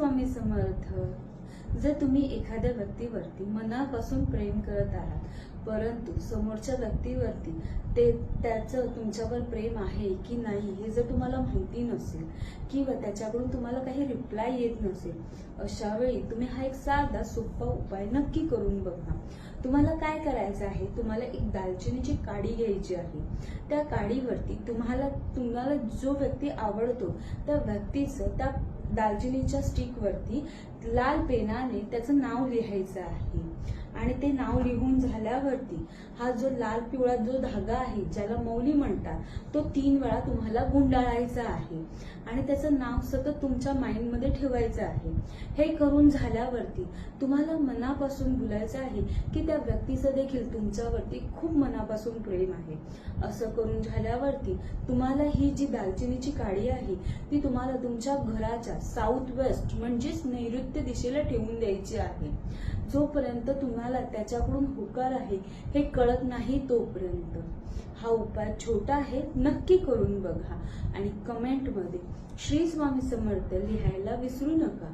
स्वामी समर्थ. जर तुम्ही एखाद्या व्यक्तीवरती मनापासून प्रेम करत आहात परंतु समोरच्या व्यक्तीवरती त्याचं तुमच्यावर प्रेम आहे की नाही हे जर तुम्हाला माहिती नसेल किंवा त्याच्याकडून तुम्हाला काही रिप्लाय येत नसेल, अशा वेळी तुम्ही हा एक साधा सोपा उपाय नक्की करून बघा. तुम्हाला काय करायचं आहे, तुम्हाला एक दालचिनीची काडी घ्यायची आहे. त्या काडीवरती तुम्हाला जो व्यक्ती आवडतो त्या व्यक्तीचं त्या दालचिनीच्या स्टिक वरती लाल पेनाने त्याचं नाव लिहायचं आहे आणि ते नाव लिहून झाल्यावरती हा जो लाल पिवळा जो धागा आहे ज्याला मौली म्हणतात तो 3 वेळा तुम्हाला गुंडाळायचा आहे आणि त्याचं नाव सतत तुमच्या माइंडमध्ये ठेवायचं आहे. हे करून झाल्यावरती तुम्हाला मनापासून बोलायचं आहे की त्या व्यक्तीचं देखील तुमच्यावरती खूप मनापासून प्रेम आहे. असं करून झाल्यावरती तुम्हाला ही जी दालचिनीची काडी आहे ती तुम्हाला तुमच्या घराच्या साऊथ वेस्ट म्हणजेच नैऋत्य दिशेला ठेवून द्यायची आहे. जोपर्यंत तुम्हाला त्याच्याकडून होकार आहे हे कळत नाही तोपर्यंत. हा उपाय छोटा आहे, नक्की करून बघा आणि कमेंटमध्ये श्री स्वामी समर्थ लिहायला विसरू नका.